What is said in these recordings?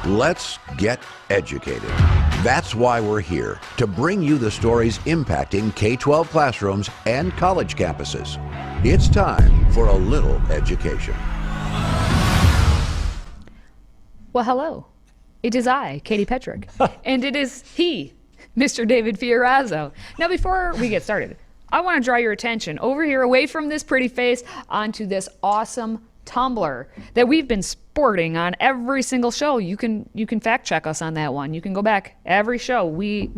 Let's get educated. That's why we're here, to bring you the stories impacting K-12 classrooms and college campuses. It's time for a little education. Well, hello. It is I, Katie Petrick, and it is he, Mr. David Fiorazzo. Now, before we get started, I want to draw your attention over here, away from this pretty face, onto this awesome tumbler that we've been sporting on every single show. You can fact check us on that one. You can go back every show. We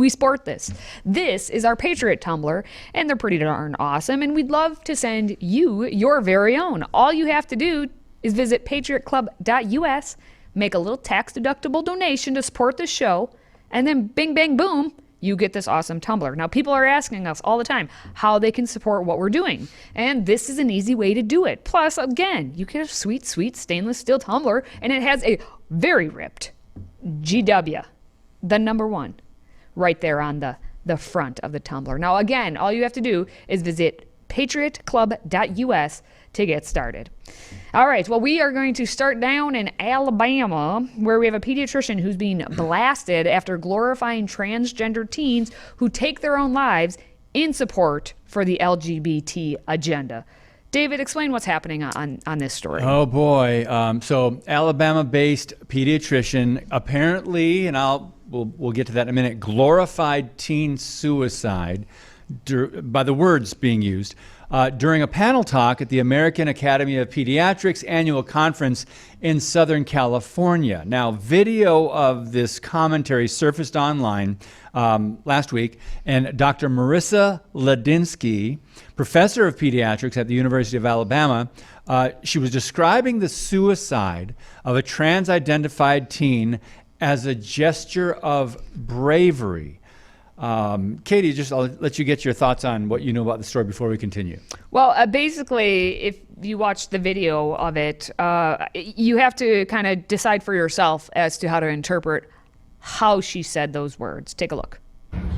sport this. This is our Patriot tumbler, and they're pretty darn awesome, and we'd love to send you your very own. All you have to do is visit patriotclub.us, make a little tax-deductible donation to support the show, and then bing, bang, boom, you get this awesome tumbler. Now, people are asking us all the time how they can support what we're doing, and this is an easy way to do it. Plus, again, you get a sweet, sweet stainless steel tumbler, and it has a very ripped GW, the number 1, right there on the front of the tumbler. Now, again, all you have to do is visit patriotclub.us to get started. All right, well, we are going to start down in Alabama, where we have a pediatrician who's being blasted after glorifying transgender teens who take their own lives in support for the LGBT agenda. David, explain what's happening on this story. Oh, boy. So Alabama-based pediatrician apparently, and we'll get to that in a minute, glorified teen suicide by the words being used during a panel talk at the American Academy of Pediatrics annual conference in Southern California. Now, video of this commentary surfaced online last week, and Dr. Marissa Ladinsky, professor of pediatrics at the University of Alabama, she was describing the suicide of a trans-identified teen as a gesture of bravery. Katie, I'll let you get your thoughts on what you know about the story before we continue. Well, basically, if you watch the video of it, you have to kind of decide for yourself as to how to interpret how she said those words. Take a look.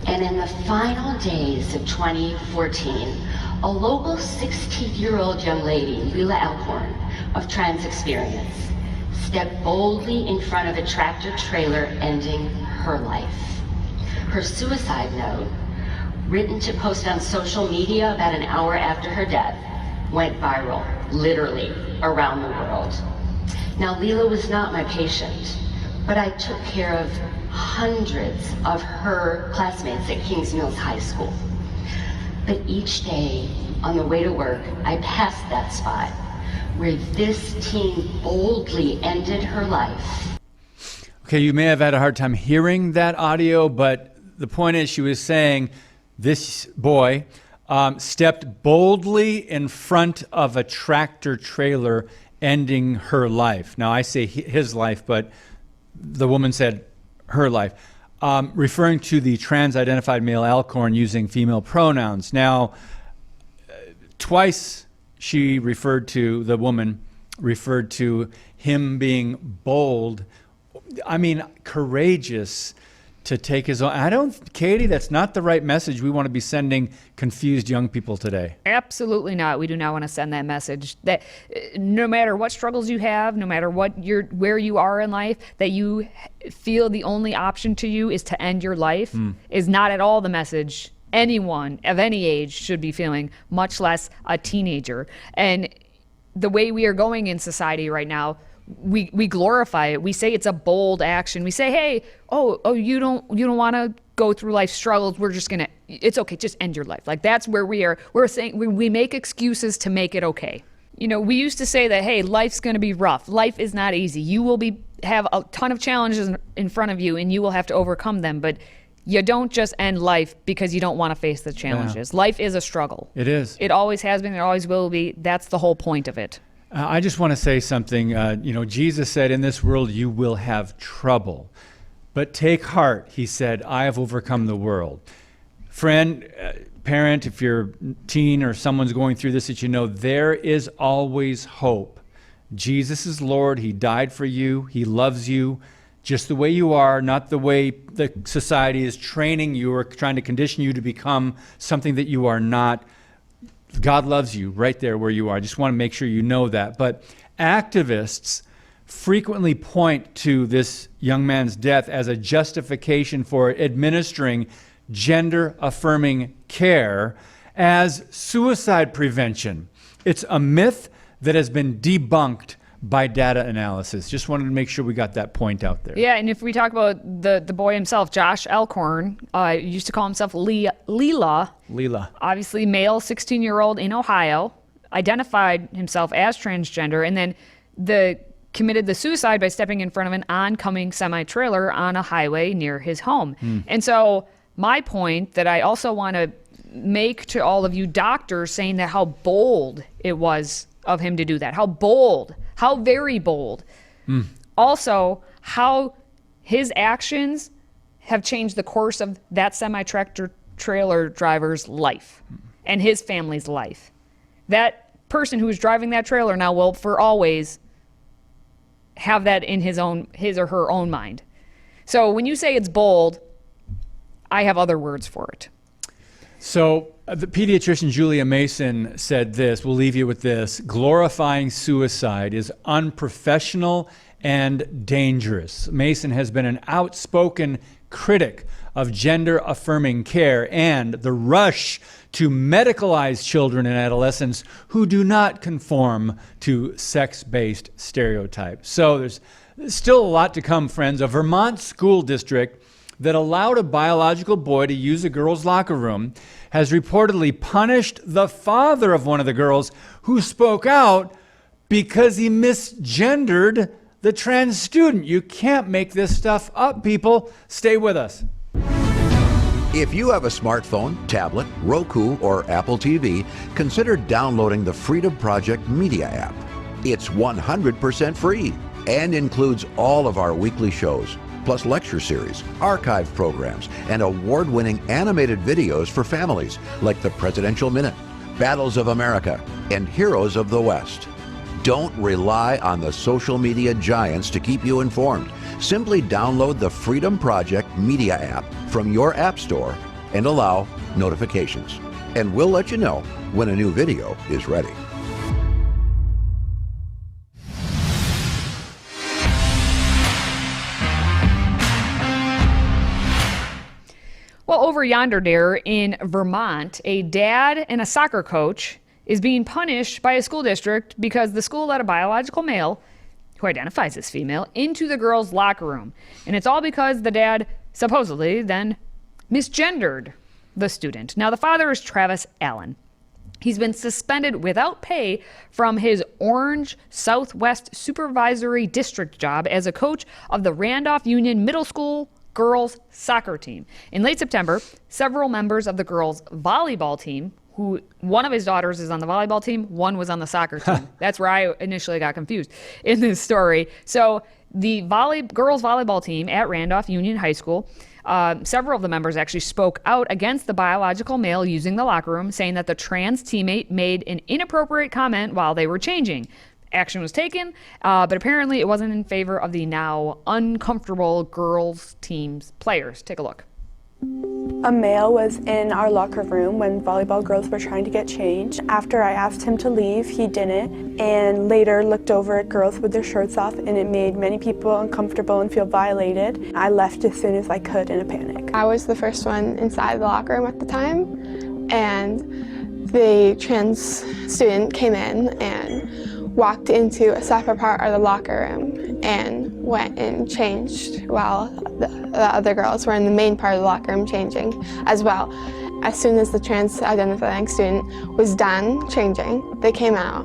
And in the final days of 2014, a local 16-year-old young lady, Leila Alcorn, of Trans Experience, stepped boldly in front of a tractor trailer, ending her life. Her suicide note, written to post on social media about an hour after her death, went viral, literally, around the world. Now, Leila was not my patient, but I took care of hundreds of her classmates at Kings Mills High School. But each day, on the way to work, I passed that spot where this teen boldly ended her life. Okay, you may have had a hard time hearing that audio, but the point is, she was saying this boy stepped boldly in front of a tractor trailer, ending her life. Now, I say his life, but the woman said her life, referring to the trans-identified male Alcorn using female pronouns. Now, twice the woman referred to him being bold, courageous, to take his own. Katie, that's not the right message we want to be sending confused young people today. Absolutely not. We do not want to send that message that no matter what struggles you have, no matter where you are in life, that you feel the only option to you is to end your life is not at all the message anyone of any age should be feeling, much less a teenager. And the way we are going in society right now, we glorify it. We say it's a bold action. We say, hey, you don't want to go through life struggles. We're just gonna, it's okay, just end your life. Like, that's where we are. We're saying we make excuses to make it okay. You know, we used to say that, hey, life's gonna be rough. Life is not easy. You will have a ton of challenges in front of you, and you will have to overcome them. But you don't just end life because you don't want to face the challenges. Yeah. Life is a struggle. It is. It always has been. It always will be. That's the whole point of it. I just want to say something. Jesus said, in this world you will have trouble. But take heart, he said, I have overcome the world. Friend, parent, if you're a teen or someone's going through this, that you know there is always hope. Jesus is Lord. He died for you. He loves you just the way you are, not the way the society is training you or trying to condition you to become something that you are not. God loves you right there where you are. I just want to make sure you know that. But activists frequently point to this young man's death as a justification for administering gender-affirming care as suicide prevention. It's a myth that has been debunked by data analysis. Just wanted to make sure we got that point out there. Yeah, and if we talk about the boy himself, Josh Elkhorn, used to call himself Leela. Obviously male, 16-year-old in Ohio, identified himself as transgender, and then committed the suicide by stepping in front of an oncoming semi-trailer on a highway near his home. And so my point that I also want to make to all of you doctors, saying that how bold it was of him to do that, how bold, how very bold. Also, how his actions have changed the course of that semi-tractor trailer driver's life and his family's life. That person who was driving that trailer now will for always have that in his or her own mind. So when you say it's bold, I have other words for it. So the pediatrician Julia Mason said this, we'll leave you with this: glorifying suicide is unprofessional and dangerous. Mason has been an outspoken critic of gender-affirming care and the rush to medicalize children and adolescents who do not conform to sex-based stereotypes. So there's still a lot to come, friends. A Vermont school district that allowed a biological boy to use a girl's locker room has reportedly punished the father of one of the girls who spoke out because he misgendered the trans student. You can't make this stuff up, people. Stay with us. If you have a smartphone, tablet, Roku, or Apple TV, consider downloading the Freedom Project Media app. It's 100% free and includes all of our weekly shows, plus lecture series, archive programs, and award-winning animated videos for families like the Presidential Minute, Battles of America, and Heroes of the West. Don't rely on the social media giants to keep you informed. Simply download the Freedom Project Media app from your app store and allow notifications. And we'll let you know when a new video is ready. Well, over yonder there in Vermont, a dad and a soccer coach is being punished by a school district because the school let a biological male, who identifies as female, into the girls' locker room. And it's all because the dad supposedly then misgendered the student. Now, the father is Travis Allen. He's been suspended without pay from his Orange Southwest Supervisory District job as a coach of the Randolph Union Middle School girls soccer team. In late September, several members of the girls volleyball team, who one of his daughters is on the volleyball team, one was on the soccer team. That's where I initially got confused in this story. So the girls volleyball team at Randolph Union High School, several of the members actually spoke out against the biological male using the locker room, saying that the trans teammate made an inappropriate comment while they were changing. Action was taken, but apparently it wasn't in favor of the now uncomfortable girls team's players. Take a look. A male was in our locker room when volleyball girls were trying to get changed. After I asked him to leave, he didn't, and later looked over at girls with their shirts off, and it made many people uncomfortable and feel violated. I left as soon as I could in a panic. I was the first one inside the locker room at the time, and the trans student came in and walked into a separate part of the locker room and went and changed while the other girls were in the main part of the locker room changing as well. As soon as the trans identifying student was done changing, they came out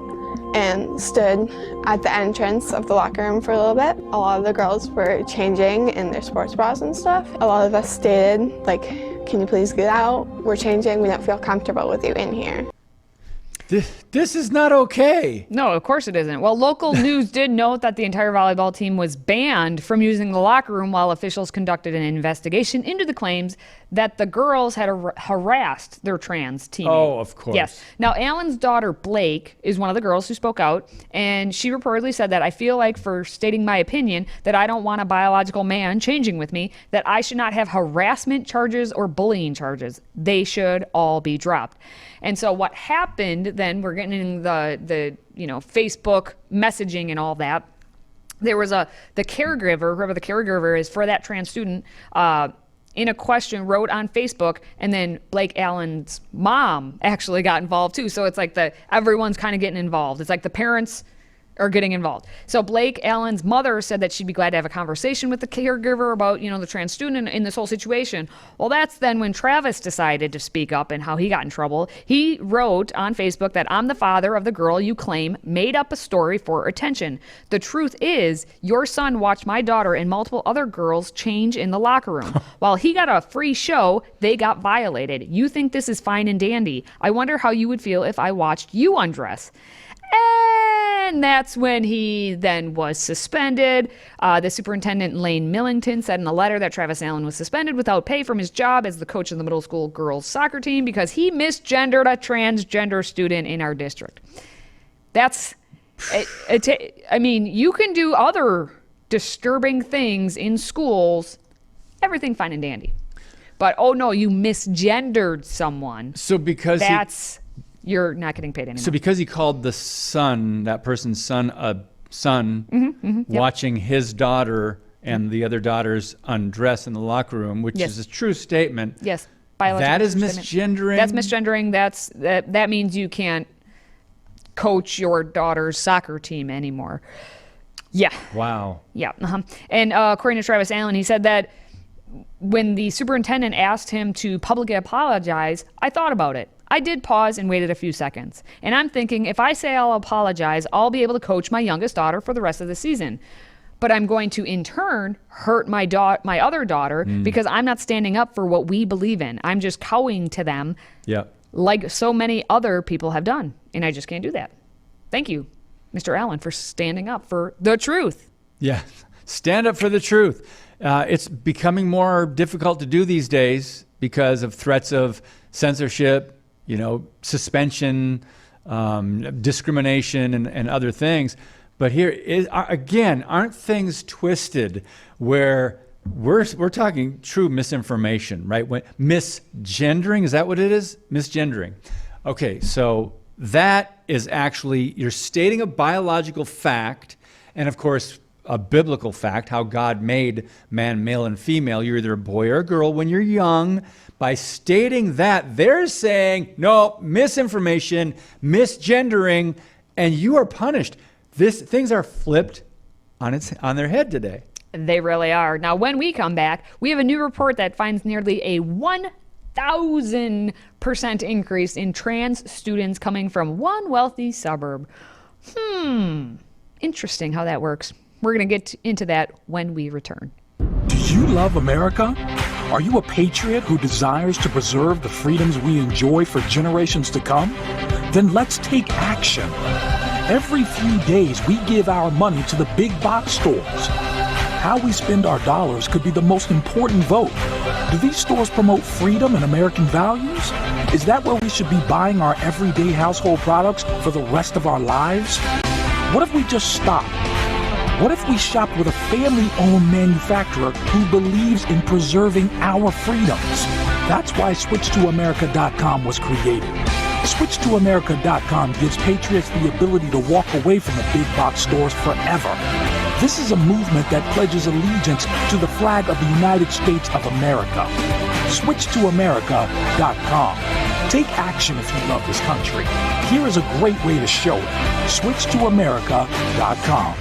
and stood at the entrance of the locker room for a little bit. A lot of the girls were changing in their sports bras and stuff. A lot of us stated, like, can you please get out? We're changing, we don't feel comfortable with you in here. This is not okay. No, of course it isn't. Well, local news did note that the entire volleyball team was banned from using the locker room while officials conducted an investigation into the claims that the girls had harassed their trans teammate. Oh, of course. Yes. Now, Alan's daughter, Blake, is one of the girls who spoke out, and she reportedly said that I feel like, for stating my opinion, that I don't want a biological man changing with me, that I should not have harassment charges or bullying charges. They should all be dropped. And so what happened then, we're getting the Facebook messaging and all that. there was the caregiver, whoever the caregiver is for that trans student, in a question wrote on Facebook, and then Blake Allen's mom actually got involved too. So it's like everyone's kind of getting involved. It's like the parents are getting involved. So Blake Allen's mother said that she'd be glad to have a conversation with the caregiver about, the trans student in this whole situation. Well, that's then when Travis decided to speak up and how he got in trouble. He wrote on Facebook that I'm the father of the girl you claim made up a story for attention. The truth is, your son watched my daughter and multiple other girls change in the locker room. While he got a free show, they got violated. You think this is fine and dandy. I wonder how you would feel if I watched you undress. And that's when he then was suspended. The superintendent, Lane Millington, said in a letter that Travis Allen was suspended without pay from his job as the coach of the middle school girls soccer team because he misgendered a transgender student in our district. You can do other disturbing things in schools, everything fine and dandy. But, oh no, you misgendered someone. So because you're not getting paid anymore. So because he called that person's son a son, watching his daughter and the other daughters undress in the locker room, which is a true statement. Yes. That is misgendering? That's misgendering. That means you can't coach your daughter's soccer team anymore. Yeah. Wow. Yeah. And according to Travis Allen, he said that when the superintendent asked him to publicly apologize, I thought about it. I did pause and waited a few seconds. And I'm thinking, if I say I'll apologize, I'll be able to coach my youngest daughter for the rest of the season. But I'm going to, in turn, hurt my other daughter because I'm not standing up for what we believe in. I'm just cowing to them like so many other people have done. And I just can't do that. Thank you, Mr. Allen, for standing up for the truth. Yeah, stand up for the truth. It's becoming more difficult to do these days because of threats of censorship, suspension, discrimination, and other things. But here, again, aren't things twisted where we're talking true misinformation, right? Misgendering, is that what it is? Misgendering. Okay, so that is actually, you're stating a biological fact, and of course, a biblical fact, how God made man, male, and female. You're either a boy or a girl when you're young. By stating that, they're saying, no, misinformation, misgendering, and you are punished. Things are flipped on their head today. They really are. Now, when we come back, we have a new report that finds nearly a 1,000% increase in trans students coming from one wealthy suburb. Interesting how that works. We're going to get into that when we return. Do you love America? Are you a patriot who desires to preserve the freedoms we enjoy for generations to come? Then let's take action. Every few days, we give our money to the big box stores. How we spend our dollars could be the most important vote. Do these stores promote freedom and American values? Is that where we should be buying our everyday household products for the rest of our lives? What if we just stopped? What if we shopped with a family-owned manufacturer who believes in preserving our freedoms? That's why SwitchToAmerica.com was created. SwitchToAmerica.com gives patriots the ability to walk away from the big box stores forever. This is a movement that pledges allegiance to the flag of the United States of America. SwitchToAmerica.com. Take action if you love this country. Here is a great way to show it. SwitchToAmerica.com.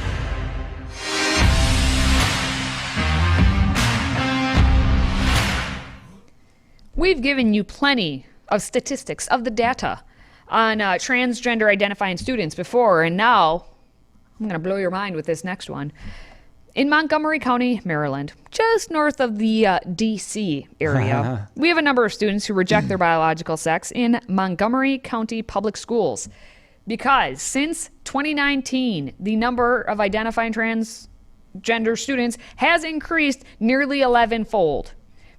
We've given you plenty of statistics of the data on transgender identifying students before, and now I'm going to blow your mind with this next one. In Montgomery County, Maryland, just north of the D.C. area, we have a number of students who reject their biological sex in Montgomery County public schools because since 2019, the number of identifying transgender students has increased nearly 11-fold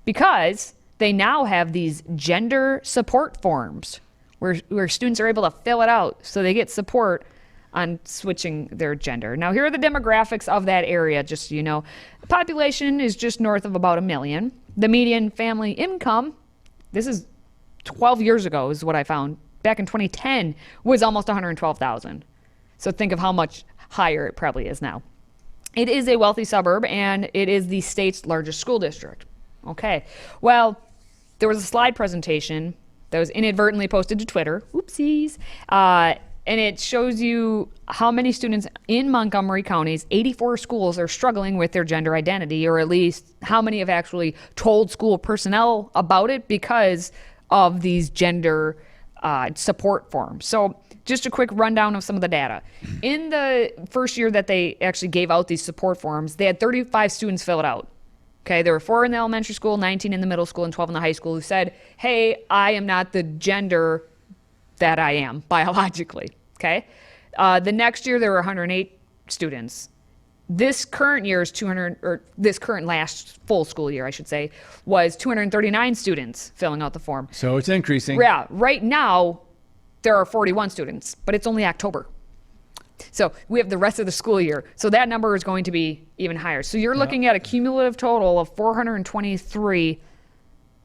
because they now have these gender support forms where students are able to fill it out so they get support on switching their gender. Now, here are the demographics of that area, just so you know. The population is just north of about 1 million. The median family income, this is 12 years ago is what I found, back in 2010, was almost 112,000. So think of how much higher it probably is now. It is a wealthy suburb, and it is the state's largest school district. Okay. Well, there was a slide presentation that was inadvertently posted to Twitter. Oopsies. And it shows you how many students in Montgomery County's 84 schools are struggling with their gender identity, or at least how many have actually told school personnel about it because of these gender support forms. So just a quick rundown of some of the data. In the first year that they actually gave out these support forms, they had 35 students fill it out. Okay, there were 4 in the elementary school, 19 in the middle school, and 12 in the high school who said, hey, I am not the gender that I am biologically. Okay. The next year there were 108 students. This current year's 200, or this current last full school year, I should say, was 239 students filling out the form. So it's increasing. Yeah. Right now there are 41 students, but it's only October. So we have the rest of the school year. So that number is going to be even higher. So you're looking at a cumulative total of 423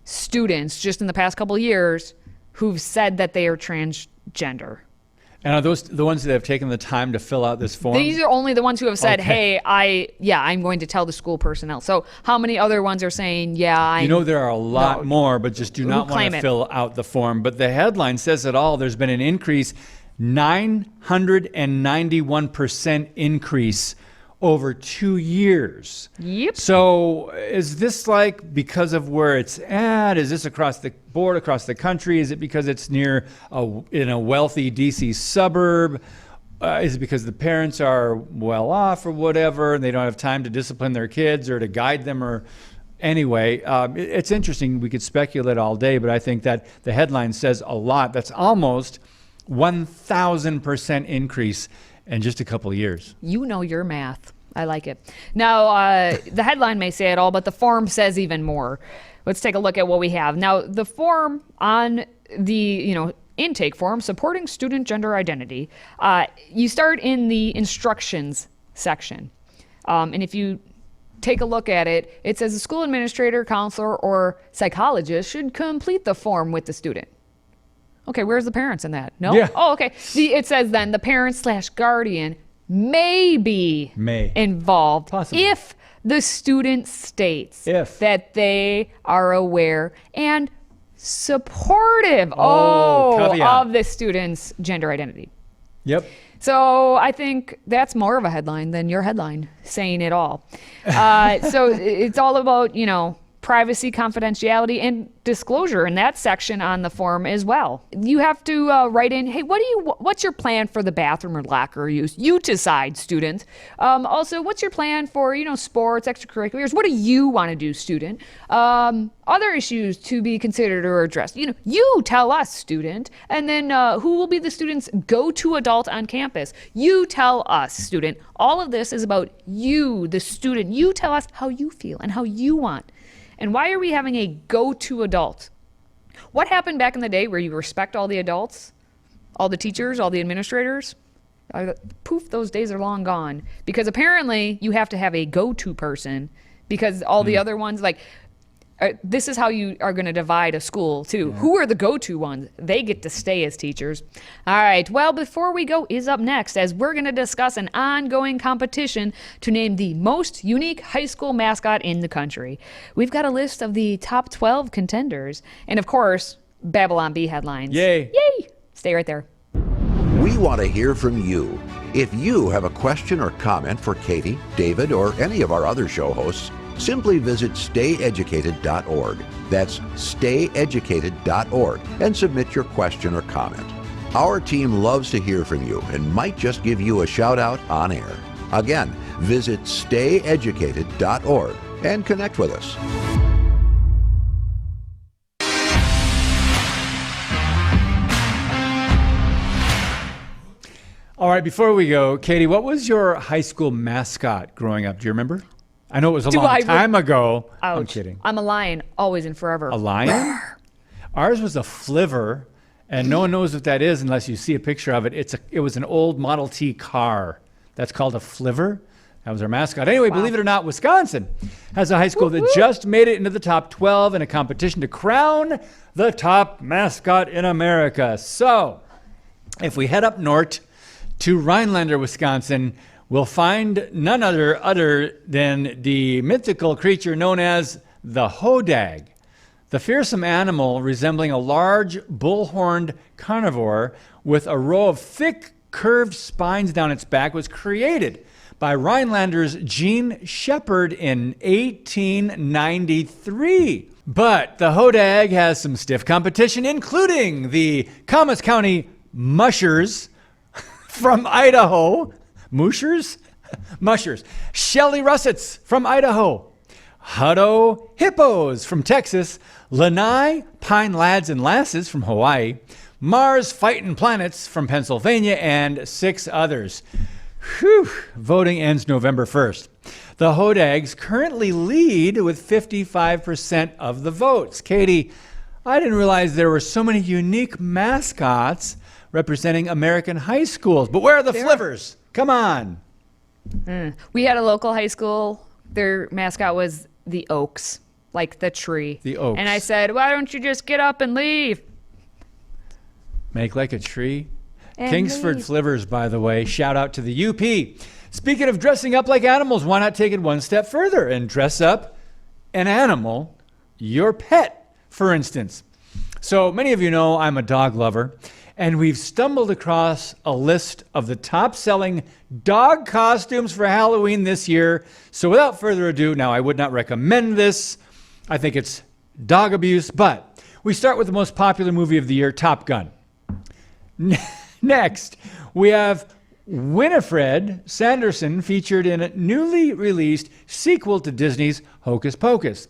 students just in the past couple of years who've said that they are transgender. And are those the ones that have taken the time to fill out this form? These are only the ones who have said, Okay. hey, I'm going to tell the school personnel. So how many other ones are saying, You know, there are a lot more, but just do not want claim to it. fill out the form. But the headline says it all. There's been an increase, 991% increase over 2 years. Yep. So is this like because of where it's at? Is this across the board, across the country? Is it because it's near in a wealthy DC suburb? Is it because the parents are well off or whatever, and they don't have time to discipline their kids or to guide them? Or anyway, it's interesting. We could speculate all day, but I think that the headline says a lot. That's almost 1,000% increase in just a couple of years. You know your math. I like it. Now, the headline may say it all, but the form says even more. Let's take a look at what we have. Now, the form on the, intake form supporting student gender identity, you start in the instructions section. And if you take a look at it, it says the school administrator, counselor, or psychologist should complete the form with the student. Okay, where's the parents in that? No? Yeah. Oh, okay. It says then the parent/guardian may be involved Possibly. if the student states If. that they are aware and supportive caveat. of the student's gender identity. Yep. So I think that's more of a headline than your headline saying it all. So it's all about, privacy, confidentiality, and disclosure in that section on the form as well. You have to write in, hey, what's your plan for the bathroom or locker use? You decide, student. Also, what's your plan for, sports, extracurriculars? What do you want to do, student? Other issues to be considered or addressed. You tell us, student. And then who will be the student's go-to adult on campus? You tell us, student. All of this is about you, the student. You tell us how you feel and how you want. And why are we having a go-to adult? What happened back in the day where you respect all the adults, all the teachers, all the administrators? Poof, those days are long gone. Because apparently you have to have a go-to person because all the other ones, this is how you are going to divide a school too. Yeah. Who are the go-to ones? They get to stay as teachers. All right, well, Before We Go is up next as we're going to discuss an ongoing competition to name the most unique high school mascot in the country. We've got a list of the top 12 contenders and, of course, Babylon Bee headlines. Yay. Yay! Stay right there. We want to hear from you. If you have a question or comment for Katie, David, or any of our other show hosts, simply visit stayeducated.org. That's stayeducated.org and submit your question or comment. Our team loves to hear from you and might just give you a shout out on air. Again, visit stayeducated.org and connect with us. All right, before we go, Katie, what was your high school mascot growing up? Do you remember? I know it was a long time ago. Ouch. I'm kidding. I'm a lion, always and forever. A lion? Ours was a flivver, and no one knows what that is unless you see a picture of it. It was an old Model T car. That's called a flivver. That was our mascot. Anyway, Believe it or not, Wisconsin has a high school that just made it into the top 12 in a competition to crown the top mascot in America. So, if we head up north to Rhinelander, Wisconsin, we'll find none other than the mythical creature known as the hodag. The fearsome animal resembling a large bull-horned carnivore with a row of thick curved spines down its back was created by Rhinelander's Gene Shepard in 1893. But the hodag has some stiff competition, including the Camas County mushers from Idaho. Mushers? Mushers. Shelly russets from Idaho. Hutto hippos from Texas. Lanai pine lads and lasses from Hawaii. Mars fightin' planets from Pennsylvania, and 6 others. Whew. Voting ends November 1st. The hodags currently lead with 55% of the votes. Katie, I didn't realize there were so many unique mascots representing American high schools. But where are the flivvers? Come on. We had a local high school. Their mascot was the Oaks, like the tree. The Oaks. And I said, why don't you just get up and leave? Make like a tree. And Kingsford leave. Flivvers, by the way. Shout out to the UP. Speaking of dressing up like animals, why not take it one step further and dress up an animal, your pet, for instance? So many of you know I'm a dog lover, and we've stumbled across a list of the top-selling dog costumes for Halloween this year. So without further ado, now I would not recommend this. I think it's dog abuse, but we start with the most popular movie of the year, Top Gun. Next, we have Winifred Sanderson featured in a newly released sequel to Disney's Hocus Pocus.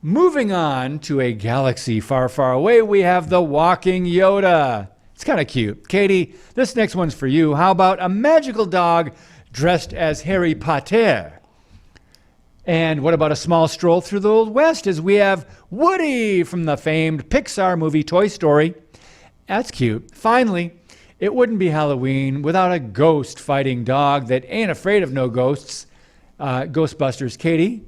Moving on to a galaxy far, far away, we have the Walking Yoda. It's kind of cute. Katie, this next one's for you. How about a magical dog dressed as Harry Potter? And what about a small stroll through the Old West as we have Woody from the famed Pixar movie Toy Story? That's cute. Finally, it wouldn't be Halloween without a ghost-fighting dog that ain't afraid of no ghosts. Ghostbusters. Katie,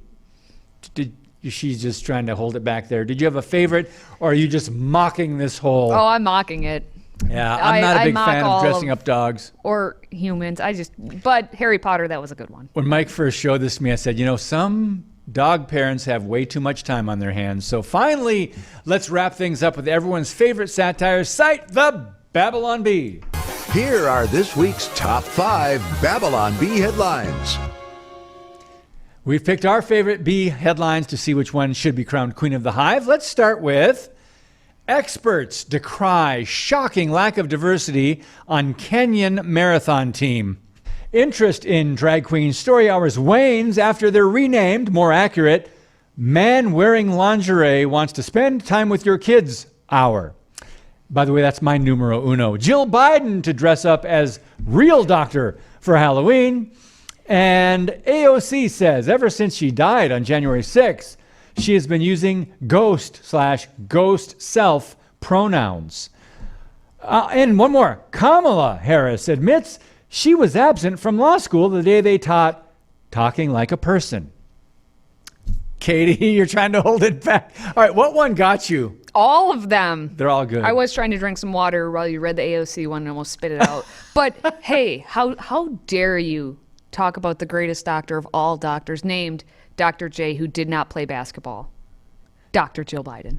she's just trying to hold it back there. Did you have a favorite, or are you just mocking this whole... Oh, I'm mocking it. Yeah, I'm not a big mock fan of all dressing up dogs. Or humans. But Harry Potter, that was a good one. When Mike first showed this to me, I said, some dog parents have way too much time on their hands. So finally, let's wrap things up with everyone's favorite satire site, the Babylon Bee. Here are this week's top 5 Babylon Bee headlines. We've picked our favorite bee headlines to see which one should be crowned Queen of the Hive. Let's start with experts decry shocking lack of diversity on Kenyan marathon team. Interest in drag queen story hours wanes after they're renamed, more accurate, Man Wearing Lingerie Wants to Spend Time with Your Kids Hour. By the way, that's my numero uno. Jill Biden to dress up as real doctor for Halloween. And AOC says ever since she died on January 6th, she has been using ghost/ghost self pronouns. And one more. Kamala Harris admits she was absent from law school the day they taught talking like a person. Katie, you're trying to hold it back. All right, what one got you? All of them. They're all good. I was trying to drink some water while you read the AOC one and almost spit it out. But hey, how dare you talk about the greatest doctor of all doctors, named Dr. J, who did not play basketball? Dr. Jill Biden.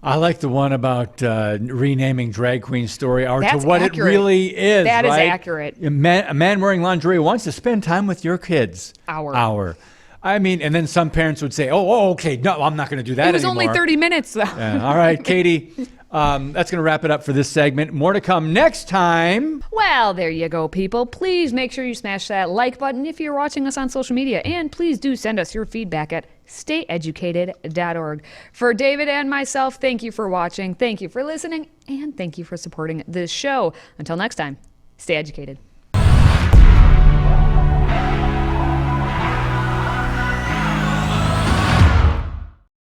I like the one about renaming drag queen story hour That's to what accurate. it really is. That is right? accurate. A man wearing lingerie wants to spend time with your kids. Hour. I mean, and then some parents would say, oh, okay, no, I'm not going to do that It was anymore. only 30 minutes, though. All right, Katie, that's going to wrap it up for this segment. More to come next time. Well, there you go, people. Please make sure you smash that like button if you're watching us on social media. And please do send us your feedback at stayeducated.org. For David and myself, thank you for watching, thank you for listening, and thank you for supporting this show. Until next time, stay educated.